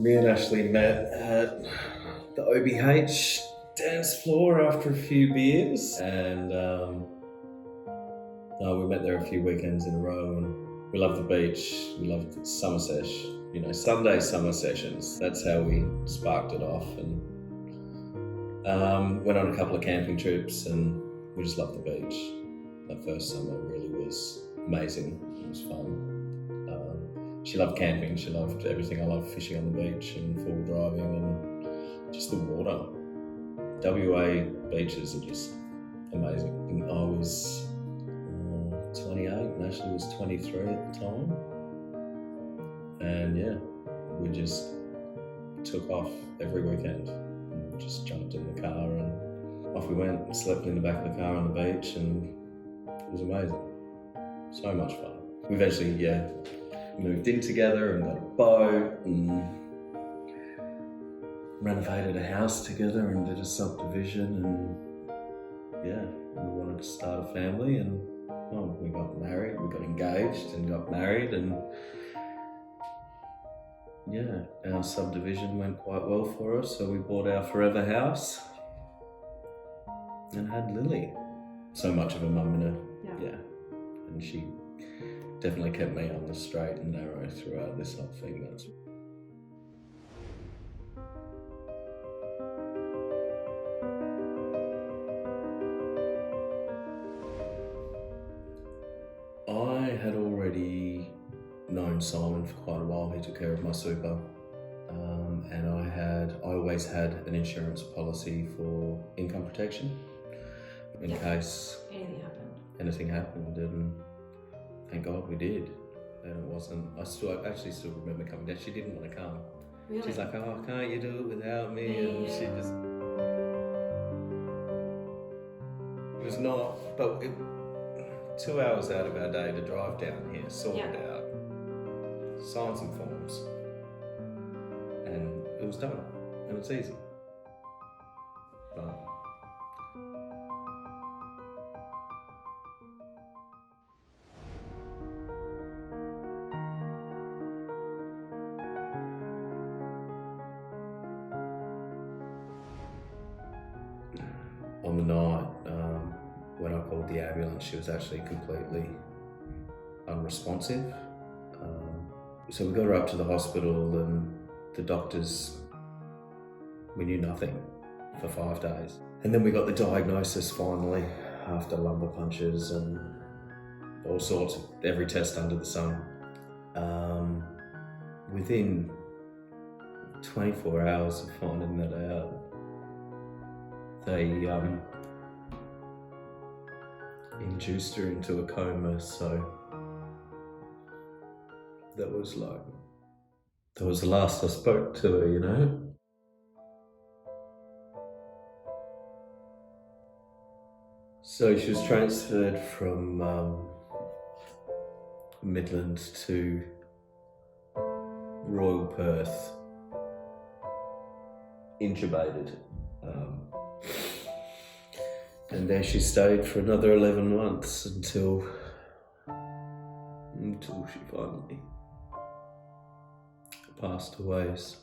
Me and Ashlee met at the OBH dance floor after a few beers, and we met there a few weekends in a row. And we loved the beach. We loved summer sesh. Sunday summer sessions. That's how we sparked it off, and went on a couple of camping trips, and we just loved the beach. That first summer really was amazing. It was fun. She loved camping. She loved everything. I love fishing on the beach and full driving and just the water. WA beaches are just amazing. And I was 28 and Ashlee was 23 at the time. And yeah, we just took off every weekend and just jumped in the car and off we went and slept in the back of the car on the beach, and it was amazing. So much fun. We eventually, moved in together and got a boat and renovated a house together and did a subdivision, and we wanted to start a family, and we got married, we got engaged and got married, and our subdivision went quite well for us, so we bought our forever house and had Lily. So much of a mum in her, and she definitely kept me on the straight and narrow throughout this whole thing. I had already known Simon for quite a while. He took care of my super, and I always had an insurance policy for income protection in case anything happened, and thank God we did. And it wasn't. I actually still remember coming down. She didn't want to come. Really? She's like, "Oh, can't you do it without me?" And she just. It was not, but 2 hours out of our day to drive down here, sort it out, sign some forms, and it was done. And it's easy. But on the night when I called the ambulance, she was actually completely unresponsive. So we got her up to the hospital, and the doctors, we knew nothing for 5 days. And then we got the diagnosis finally after lumbar punctures and all sorts of every test under the sun. Within 24 hours of finding that out, they induced her into a coma, so that was the last I spoke to her, So she was transferred from Midland to Royal Perth, intubated. And there she stayed for another 11 months until she finally passed away. So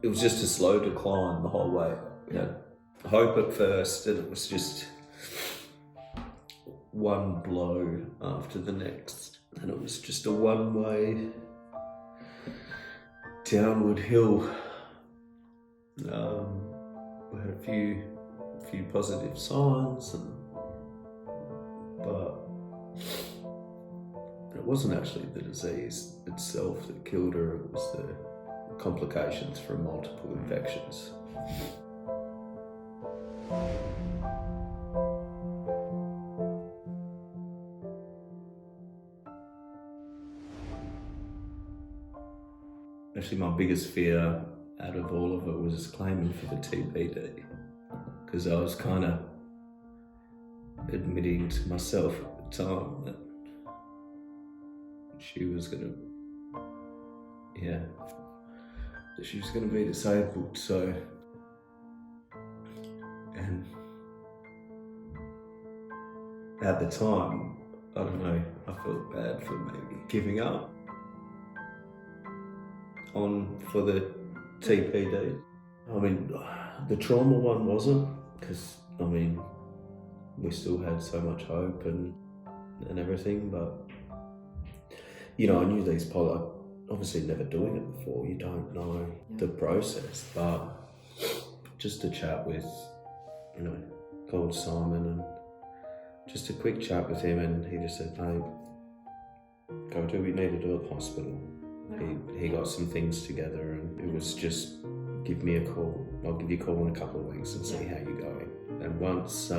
it was just a slow decline the whole way. We had hope at first, and it was just one blow after the next, and it was just a one-way downward hill. We had a few positive signs, but it wasn't actually the disease itself that killed her, it was the complications from multiple infections. Actually, my biggest fear out of all of it was claiming for the TBD, because I was kind of admitting to myself at the time that she was gonna be disabled. So, and at the time, I don't know, I felt bad for maybe giving up. on for the TPD. I mean, the trauma one wasn't, because I mean, we still had so much hope and everything, but you know, I knew these obviously never doing it before, you don't know the process, but just to chat with, you know, called Simon and just a quick chat with him, and he just said, mate, go do what you need to do at the hospital. He got some things together, and it was just, give me a call. I'll give you a call in a couple of weeks and see how you're going. And once,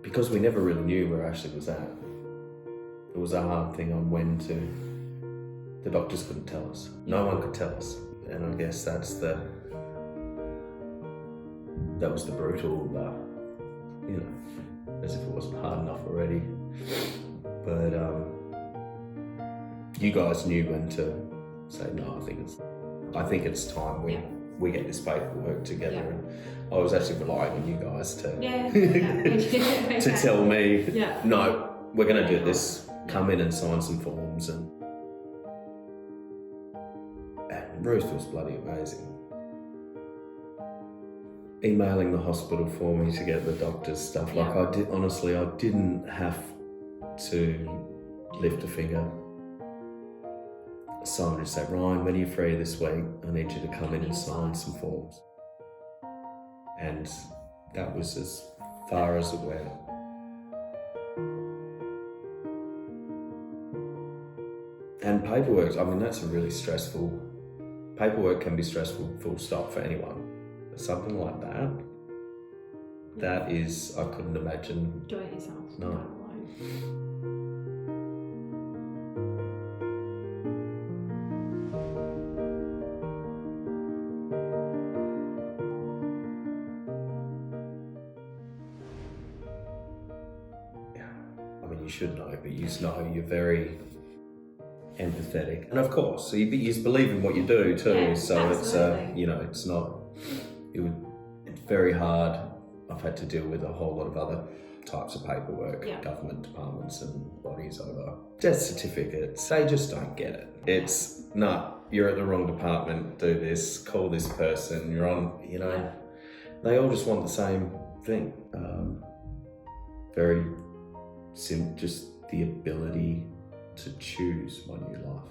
because we never really knew where Ashlee was at, it was a hard thing on when to, the doctors couldn't tell us. No one could tell us. And I guess that was the brutal, you know, as if it wasn't hard enough already. But you guys knew when to say, no, I think it's time we get this paperwork together. Yeah. And I was actually relying on you guys to to tell me, no, we're going to do this. Come in and sign some forms. And Ruth was bloody amazing. Emailing the hospital for me to get the doctor's stuff. Like I didn't have to lift a finger. Simon would say, Ryan, when are you free this week? I need you to come in and sign some forms. And that was as far as it went. And paperwork, I mean, that's a really stressful, paperwork can be stressful, full stop, for anyone. But something like that is, I couldn't imagine. Do it yourself. No. I mean, you should know, but you just know you're very empathetic, and of course, so you believe in what you do too. Yeah, so absolutely. it's you know, it's very hard. I've had to deal with a whole lot of other types of paperwork, government departments and bodies over death certificates. They just don't get it. It's you're at the wrong department. Do this. Call this person. You're on. You know, they all just want the same thing. Very simple. Just the ability to choose my new life.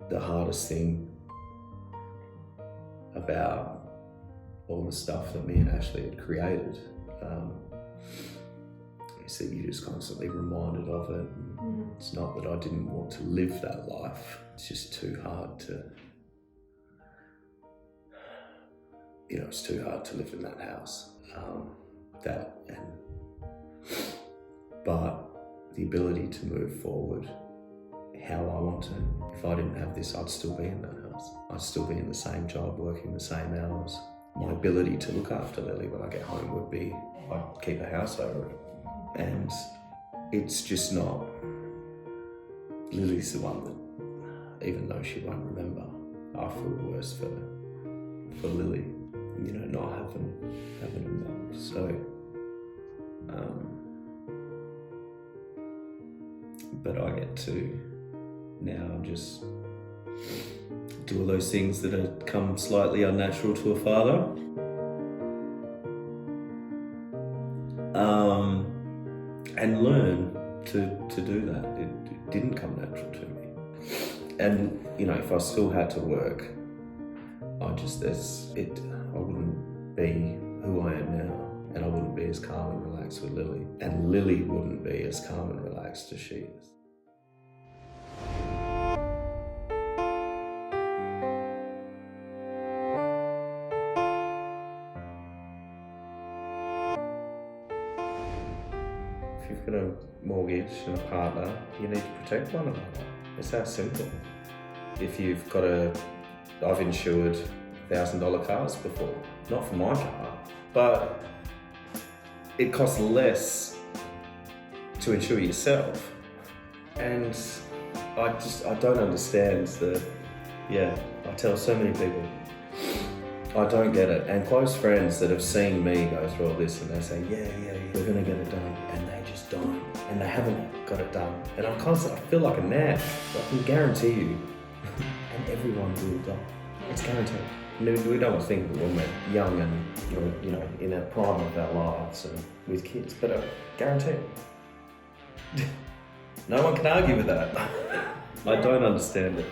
The hardest thing about all the stuff that me and Ashlee had created is that you're just constantly reminded of it. It's not that I didn't want to live that life, it's just too hard to, you know, it's too hard to live in that house. But the ability to move forward how I want to. If I didn't have this, I'd still be in that house. I'd still be in the same job, working the same hours. My ability to look after Lily when I get home would be, I'd keep a house over it. And it's just not, Lily's the one that, even though she won't remember, I feel worse for Lily, you know, not having a mum. So, but I get to now just do all those things that have come slightly unnatural to a father. And learn to do that. It didn't come natural to me. And, you know, if I still had to work, I wouldn't be who I am now, and I wouldn't be as calm and relaxed with Lily. And Lily wouldn't be as calm and relaxed as she is. If you've got a mortgage and a partner, you need to protect one another. It's that simple. If you've got I've insured $1,000 cars before. Not for my car, but it costs less to insure yourself. And I don't understand I tell so many people, I don't get it. And close friends that have seen me go through all this and they say, yeah, we're gonna get it done. And they just don't. and they haven't got it done. And I feel like a nag, but I can guarantee you, and everyone will die. It's guaranteed. We don't think when we're young and you know in our prime of our lives and with kids, but I guarantee it. No one can argue with that. I don't understand it.